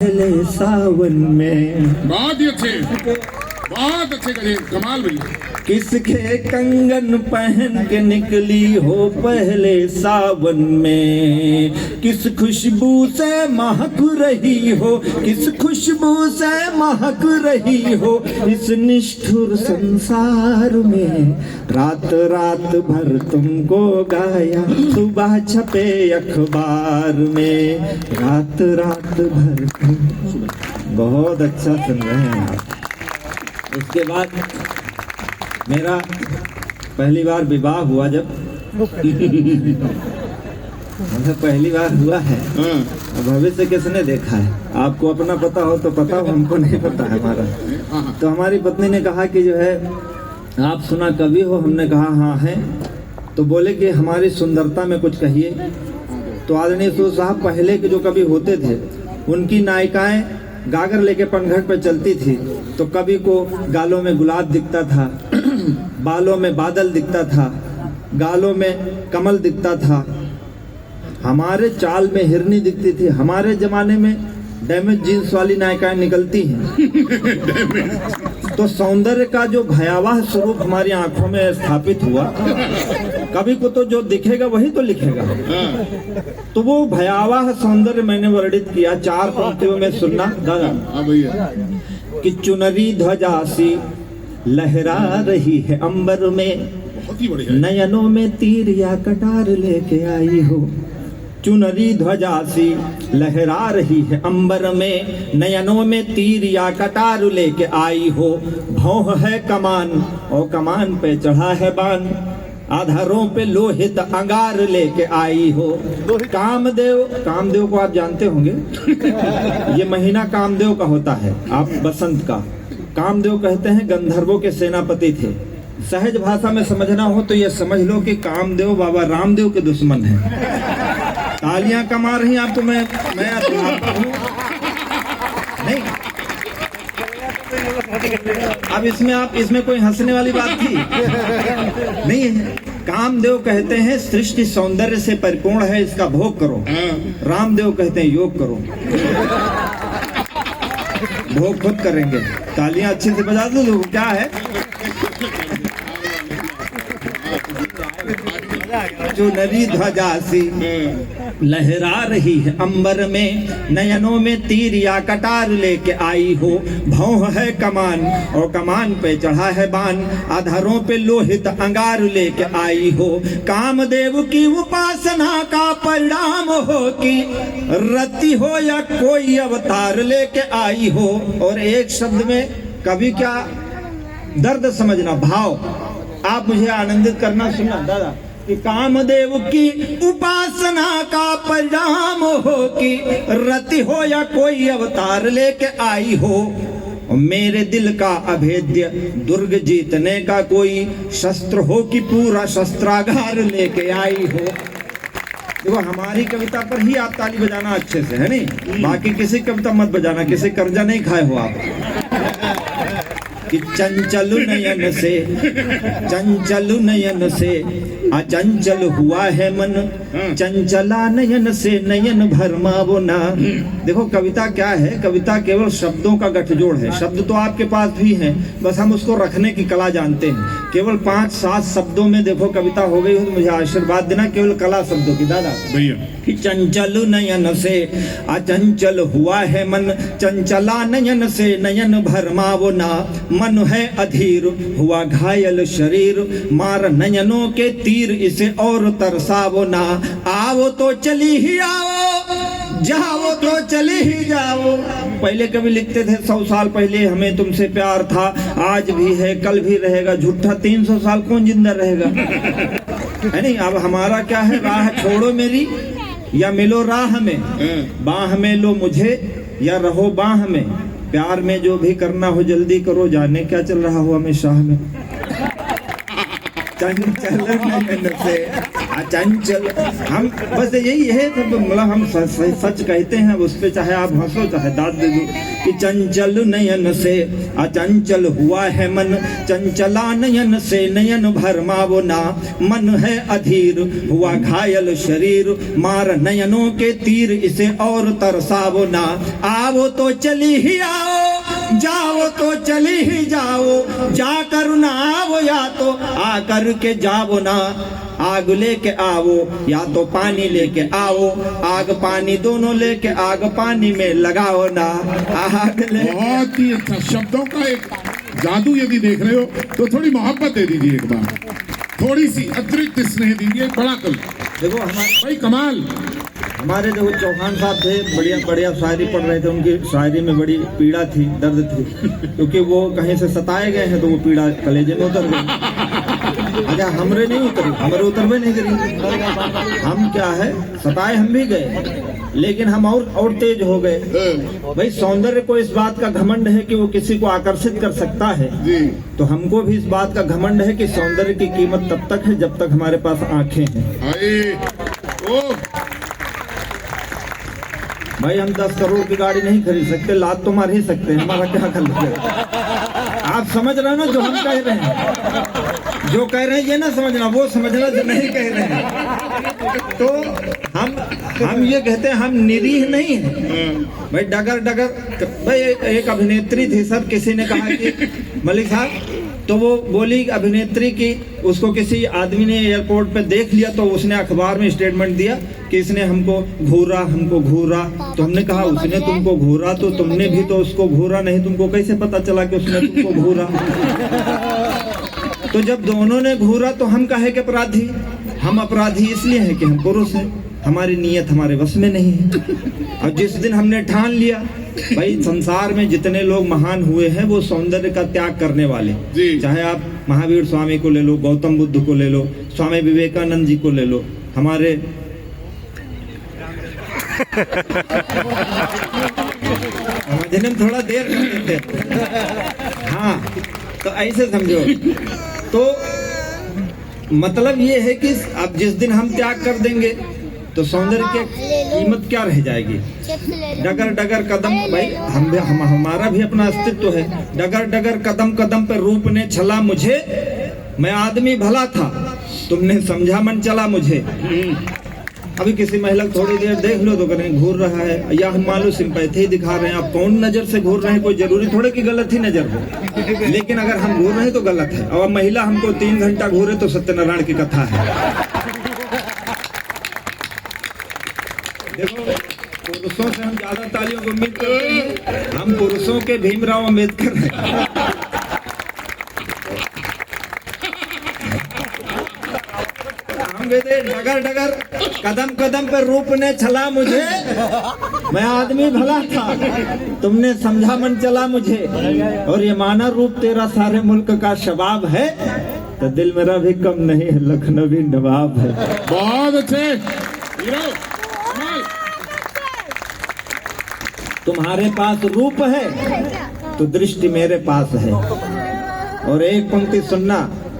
पहले सावन में बहुत ही अच्छे करिए, कमाल भैया। किसके कंगन पहन के निकली हो पहले सावन में, किस खुशबू से महक रही हो, किस खुशबू से महक रही हो इस निष्ठुर संसार में। रात रात भर तुमको गाया, सुबह छपे अखबार में। रात रात भर बहुत अच्छा सुन रहे हैं आप। उसके बाद मेरा पहली बार विवाह हुआ जब मतलब पहली बार हुआ है। भविष्य किसने देखा है? आपको अपना पता हो तो पता हो, हमको नहीं पता है हमारा। तो हमारी पत्नी ने कहा कि जो है आप सुना कवि हो? हमने कहा हाँ है। तो बोले कि हमारी सुंदरता में कुछ कहिए। तो आदरणीय सूद साहब पहले के जो कवि होते थे उनकी नायिकाएं गागर लेके पनघट पे चलती थी तो कवि को गालों में गुलाब दिखता था, बालों में बादल दिखता था, गालों में कमल दिखता था, हमारे चाल में हिरनी दिखती थी। हमारे जमाने में डैमेज जीन्स वाली नायिकाएं निकलती हैं। तो सौंदर्य का जो भयावह स्वरूप हमारी आंखों में स्थापित हुआ, कवि को तो जो दिखेगा वही तो लिखेगा। तो वो भयावह सौंदर्य मैंने वर्णित किया 4 पंक्तियों में। सुनना दादा भैया कि चुनरी ध्वजा सी लहरा रही है अंबर में, बहुत ही बढ़िया। नयनों में तीर या कटार लेके आई हो। चुनरी ध्वजा सी लहरा रही है अंबर में, नयनों में तीर या कटार लेके आई हो। भौं है कमान और कमान पे चढ़ा है बाण, आधारों पे लोहित अंगार लेके आई हो। कामदेव, कामदेव को आप जानते होंगे ये महीना कामदेव का होता है, आप बसंत का। कामदेव कहते हैं गंधर्वों के सेनापति थे। सहज भाषा में समझना हो तो ये समझ लो कि कामदेव बाबा रामदेव के दुश्मन हैं। तालियां कमा रही आपको मैं हूँ नहीं। अब इसमें कोई हंसने वाली बात थी नहीं है। कामदेव कहते हैं सृष्टि सौंदर्य से परिपूर्ण है, इसका भोग करो। रामदेव कहते हैं योग करो, भोग खुद करेंगे। तालियां अच्छे से बजा दो। तो क्या है जो नरी ध्वजा सी लहरा रही है अंबर में, नयनों में तीर या कटार लेके आई हो। भौं है कमान और कमान पे चढ़ा है बाण, आधारों पे लोहित अंगार लेके आई हो। कामदेव की उपासना का परिणाम हो कि रति हो या कोई अवतार लेके आई हो। और एक शब्द में कवि क्या दर्द समझना, भाव आप मुझे आनंदित करना। सुनना दादा कि कामदेव की उपासना का परिणाम हो कि रति हो या कोई अवतार लेके आई हो। मेरे दिल का अभेद्य दुर्ग जीतने का कोई शस्त्र हो कि पूरा शस्त्रागार लेके आई हो। देखो हमारी कविता पर ही आप ताली बजाना अच्छे से, है नहीं? बाकी किसी कविता मत बजाना, किसी कर्जा नहीं खाए हो आप। कि चंचल नयन से अचंचल हुआ है मन, चंचला नयन से नयन भरमावो ना। देखो कविता क्या है? कविता केवल शब्दों का गठजोड़ है। शब्द तो आपके पास भी हैं, बस हम उसको रखने की कला जानते हैं। केवल 5-7 शब्दों में देखो कविता हो गई हो तो मुझे आशीर्वाद देना, केवल कला शब्दों की दादा भैया। कि चंचल नयन से अचंचल हुआ है मन, चंचला नयन से नयन भरमावो ना। मन है अधीर हुआ घायल शरीर, मार नयनों के तीर इसे और तरसावो ना। आओ तो चली ही आओ, जाओ तो चली ही जाओ। पहले कभी लिखते थे 100 साल पहले हमें तुमसे प्यार था, आज भी है कल भी रहेगा। झूठा 300 साल कौन जिंदा रहेगा, है नहीं? अब हमारा क्या है? राह छोड़ो मेरी या मिलो राह में, बाह में लो मुझे या रहो बाह में। प्यार में जो भी करना हो जल्दी करो, जाने क्या चल रहा हो हमें शाह में। चंचल नयन से अचंचल। हम बस यही है, मतलब हम सच कहते हैं, उस पे चाहे आप हंसो चाहे दाद दे दो कि चंचल नयन से अचंचल हुआ है मन, चंचला नयन से नयन भरमावो ना, मन है अधीर हुआ घायल शरीर, मार नयनों के तीर इसे और तरसावो ना, आओ तो चली ही आओ, जाओ तो चली ही जाओ, जाकर ना आओ या तो आकर के जाओ ना, आग लेके आओ या तो पानी लेके आओ, आग पानी दोनों लेके आग पानी में लगाओ ना, आग ले। बहुत ही अच्छा, शब्दों का एक जादू यदि देख रहे हो तो थोड़ी मोहब्बत दे दीजिए, एक बार थोड़ी सी अतिरिक्त स्नेह दीजिए, बड़ा कल। देखो हमारे भाई कमाल, हमारे जो चौहान साहब थे, बढ़िया बढ़िया शायरी पढ़ रहे थे, उनकी शायरी में बड़ी पीड़ा थी, दर्द थी, क्योंकि वो कहीं से सताए गए हैं तो वो पीड़ा कलेजे में उतर गई। अच्छा हमरे नहीं उतरी, हमारे उतरवे नहीं करी, हम क्या है सताए हम भी गए, लेकिन हम और तेज हो गए। भाई सौंदर्य को इस बात का घमंड है कि वो किसी को आकर्षित कर सकता है, तो हमको भी इस बात का घमंड है कि सौंदर्य की कीमत तब तक है जब तक हमारे पास आंखें हैं। भाई हम 10 करोड़ की गाड़ी नहीं खरीद सकते, लात तो मार ही सकते हैं, हमारा क्या कर लेंगे। आप समझ रहे हो ना जो हम कह रहे हैं, जो कह रहे हैं ये ना समझना, वो समझना जो नहीं कह रहे हैं। तो हम ये कहते हैं हम निरीह नहीं है भाई, डगर डगर। भाई एक अभिनेत्री थी सर, किसी ने कहा कि मलिक साहब, तो वो बोली अभिनेत्री की, उसको किसी आदमी ने एयरपोर्ट पे देख लिया तो उसने अखबार में स्टेटमेंट दिया कि इसने हमको घूरा, हमको घूरा। तो हमने कहा उसने तुमको घूरा तो तुमने भी तो उसको घूरा, नहीं तुमको कैसे पता चला कि उसने तुमको घूरा? तो जब दोनों ने घूरा तो हम काहे के अपराधी? हम अपराधी इसलिए हैं कि हम पुरुष हैं, हमारी नीयत हमारे वश में नहीं है। और जिस दिन हमने ठान लिया भाई संसार में जितने लोग महान हुए हैं वो सौंदर्य का त्याग करने वाले, चाहे आप महावीर स्वामी को ले लो, गौतम बुद्ध को ले लो, स्वामी विवेकानंद जी को ले लो, हमारे समझने में थोड़ा देर कर देते। हाँ तो ऐसे समझो, तो मतलब ये है कि अब जिस दिन हम त्याग कर देंगे तो सौंदर्य की कीमत क्या रह जाएगी? डगर डगर कदम, भाई हमारा भी अपना अस्तित्व है। डगर डगर कदम कदम पे रूप ने छला मुझे, मैं आदमी भला था तुमने समझा मन चला मुझे। अभी किसी महिला को थोड़ी देर देख लो तो करें घूर रहा है, या हम मान लो सिंपैथी दिखा रहे हैं, आप कौन नजर से घूर रहे हैं, कोई जरूरी थोड़े की गलत ही नजर हो, लेकिन अगर हम घूर रहे हैं तो गलत है। और महिला हमको 3 घंटा घूरे तो सत्यनारायण की कथा है। देखो पुरुषों से हम ज्यादा तालियों को उम्मीद करते हैं, हम पुरुषों के भीमराव अम्बेडकर हैं। हम कहते डगर डगर कदम कदम पर रूप ने छला मुझे, मैं आदमी भला था तुमने समझा मन चला मुझे, और ये माना रूप तेरा सारे मुल्क का शबाब है, तो दिल मेरा भी कम नहीं है, लखनवी नवाब है। बहुत अच्छे, तुम्हारे पास रूप है तो दृष्टि मेरे पास है। और एक पंक्ति सुनना,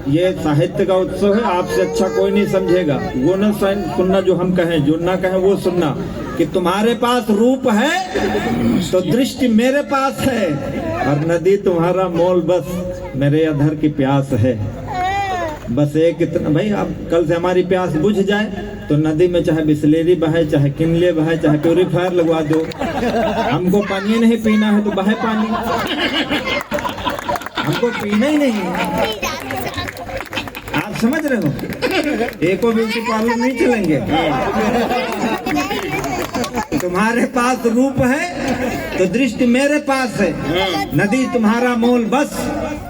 ये साहित्य का उत्सव है, आपसे अच्छा कोई नहीं समझेगा, वो न सुनना जो हम कहें, जो ना कहें वो सुनना, कि तुम्हारे पास रूप है तो दृष्टि मेरे पास है, और नदी तुम्हारा मोल बस मेरे अधर की प्यास है। बस एक इतना, भाई अब कल से हमारी प्यास बुझ जाए तो नदी में चाहे बिस्लेरी बहे, चाहे किनले बहे, चाहे प्यूरीफायर लगवा दो, हमको पानी नहीं पीना है तो बहे पानी, हमको पीना ही नहीं है। आप समझ रहे हो? एको ब्यूटी पार्लर नहीं चलेंगे। तुम्हारे पास रूप है तो दृष्टि मेरे पास है, नदी तुम्हारा मोल बस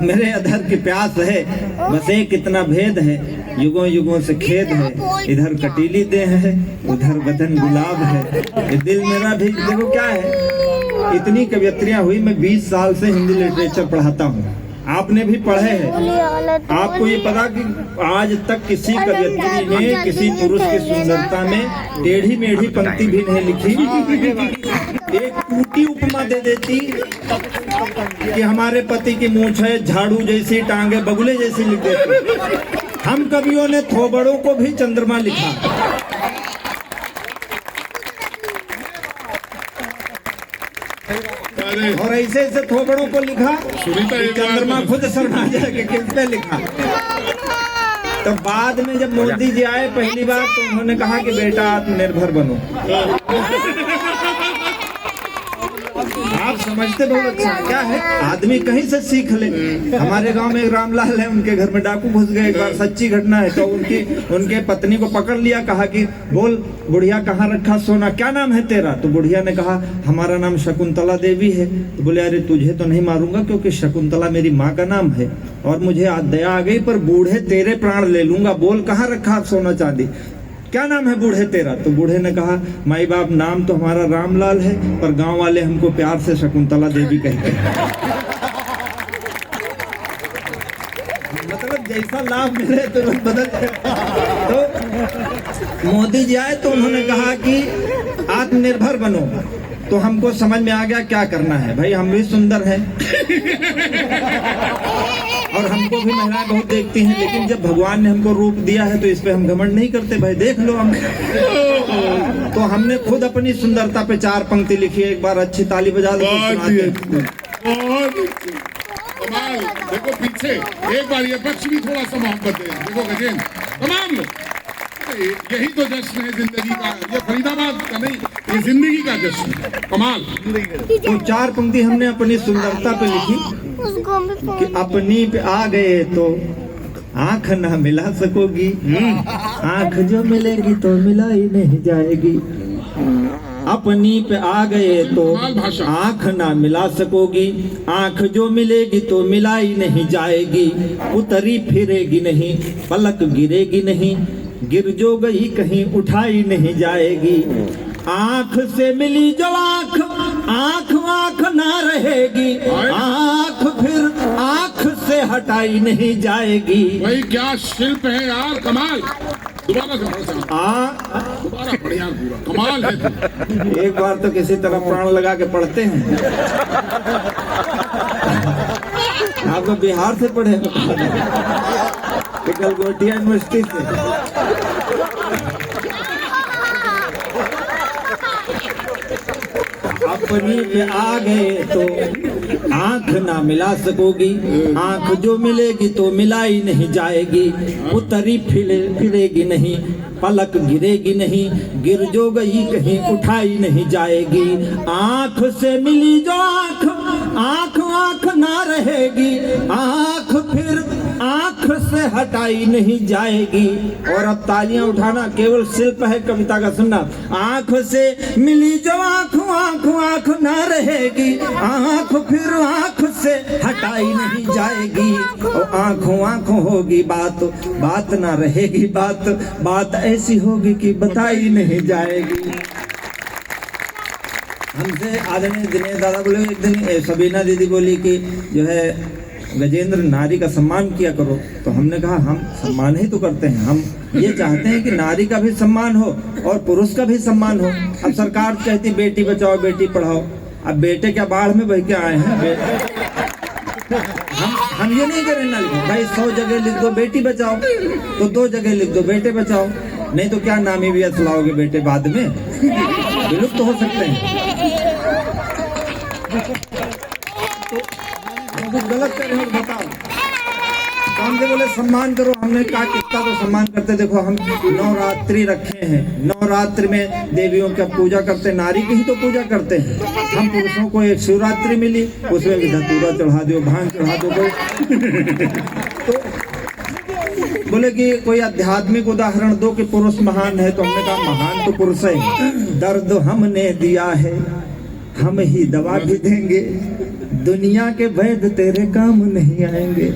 मेरे अधर की प्यास है। बस एक इतना भेद है, युगों युगों से खेद है, इधर कटीली देह है, उधर बदन गुलाब है, ये दिल मेरा भी। देखो क्या है, इतनी कवियत्रियां हुई, मैं 20 साल से हिंदी लिटरेचर पढ़ाता हूँ, आपने भी पढ़े हैं। आपको ये पता कि आज तक किसी कवियत्री ने किसी पुरुष की सुंदरता में टेढ़ी मेढ़ी पंक्ति भी नहीं लिखी। एक टूटी उपमा दे देती कि हमारे पति की मूंछ है झाड़ू जैसी, टांगे बगुले जैसी लिख देती। हम कवियों ने थोबड़ों को भी चंद्रमा लिखा। अरे और ऐसे ऐसे थोबड़ों को लिखा सुनीता, एक बार चंद्रमा तो- खुद शर्मा जाए कि किस पे लिखा। तो बाद में जब मोदी जी आए पहली बार तो उन्होंने कहा कि बेटा आत्मनिर्भर बनो। आप समझते बहुत अच्छा है। क्या है, आदमी कहीं से सीख ले। हमारे गांव में एक रामलाल है, उनके घर में डाकू घुस गए एक बार, सच्ची घटना है। तो उनके पत्नी को पकड़ लिया, कहा कि बोल बुढ़िया कहाँ रखा सोना, क्या नाम है तेरा? तो बुढ़िया ने कहा हमारा नाम शकुंतला देवी है। तो बोले अरे तुझे तो नहीं मारूंगा क्योंकि शकुंतला मेरी माँ का नाम है और मुझे आज दया आ गई, पर बूढ़े तेरे प्राण ले लूंगा, बोल कहाँ रखा सोना चांदी, क्या नाम है बूढ़े तेरा? तो बूढ़े ने कहा माई बाप नाम तो हमारा रामलाल है, पर गांव वाले हमको प्यार से शकुंतला देवी कहते हैं। मतलब जैसा लाभ मिले तुरंत बदल। तो मोदी जी आए तो उन्होंने कहा कि आत्मनिर्भर बनो। तो हमको समझ में आ गया क्या करना है। भाई हम भी सुंदर हैं और हमको भी महिलाएं बहुत देखती हैं, लेकिन जब भगवान ने हमको रूप दिया है तो इस पे हम घमंड नहीं करते। भाई देख लो हम। तो हमने खुद अपनी सुंदरता पे 4 पंक्ति लिखी है। एक बार अच्छी ताली बजा दो। बहुत ही अच्छी, बहुत अच्छी। कमाल। देखो पीछे एक बार ये पक्ष भी थोड़ा सा मोहब्बत है। देखो गजेंद्र, तमाम लोग, यही तो जश्न है जिंदगी का। ये फरीदाबाद का नहीं, ये जिंदगी का जश्न है। कमाल। तो 4 पंक्ति हमने अपनी सुंदरता पे लिखी कि अपनी पे आ गए तो आंख ना मिला सकोगी, आंख जो मिलेगी तो मिलाई नहीं जाएगी। अपनी पे आ गए तो आंख ना मिला सकोगी, आंख जो मिलेगी तो मिलाई नहीं जाएगी। उतरी फिरेगी नहीं, पलक गिरेगी नहीं, गिर जो गई कहीं उठाई नहीं जाएगी। आंख से मिली जो आंख, आंख आंख ना रहेगी, आंख फिर आंख से हटाई नहीं जाएगी। भाई क्या शिल्प है यार, कमाल। दोबारा से दोबारा बढ़िया, पूरा कमाल है तू। एक बार तो किसी तरह प्राण लगा के पढ़ते हैं। आप तो बिहार से पढ़े, गलगोटिया यूनिवर्सिटी से। अपनी पे आ गए तो आंख ना मिला सकोगी, आंख जो मिलेगी तो मिलाई नहीं जाएगी। उतरी फिरेगी नहीं, पलक गिरेगी नहीं, गिर जो गई कहीं उठाई नहीं जाएगी। आंख से मिली जो आंख, आंख आंख ना रहेगी, आंख फिर आंख से हटाई नहीं जाएगी। और अब तालियां उठाना केवल शिल्प है कविता का सुनना। आंख से मिली जो आंख, आंख आंख ना रहेगी, आंख फिर आंख से हटाई नहीं जाएगी। और आंखों आंखों होगी बात, बात ना रहेगी बात, बात ऐसी होगी कि बताई नहीं जाएगी। हमसे आदरणीय दिनेश दादा बोले एक दिन, सबीना दीदी बोली कि जो है गजेंद्र नारी का सम्मान किया करो। तो हमने कहा हम सम्मान ही तो करते हैं, हम ये चाहते हैं कि नारी का भी सम्मान हो और पुरुष का भी सम्मान हो। अब सरकार कहती बेटी बचाओ बेटी पढ़ाओ, अब बेटे क्या बाढ़ में बह के आए हैं। हम ये नहीं करें ना लिखो भाई 100 जगह लिख दो बेटी बचाओ तो 2 जगह लिख दो बेटे बचाओ, नहीं तो क्या नामी भी असलाओगे बेटे बाद में, विलुप्त तो हो सकते हैं। तो कुछ गलत कर रहे हो बताओ। तो हमसे बोले सम्मान करो, हमने कहा कितना तो सम्मान करते। देखो हम नवरात्रि रखे हैं, नवरात्रि में देवियों की पूजा करते, नारी की ही तो पूजा करते हैं। हम पुरुषों को एक शिवरात्रि मिली, उसमें भी धतूरा चढ़ा दो, भांग चढ़ा दो कोई। तो बोले कि कोई आध्यात्मिक उदाहरण दो कि पुरुष महान है। तो हमने कहा महान तो पुरुष है, दर्द हमने दिया है हम ही दवा भी देंगे, दुनिया के वैद्य तेरे काम नहीं आएंगे।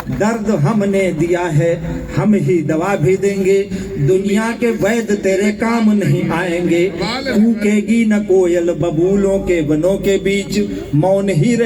दर्द हमने दिया है हम ही दवा भी देंगे, दुनिया के वैद्य तेरे काम नहीं आएंगे। कूकेगी न कोयल बबूलों के वनों के बीच, मौन ही रहे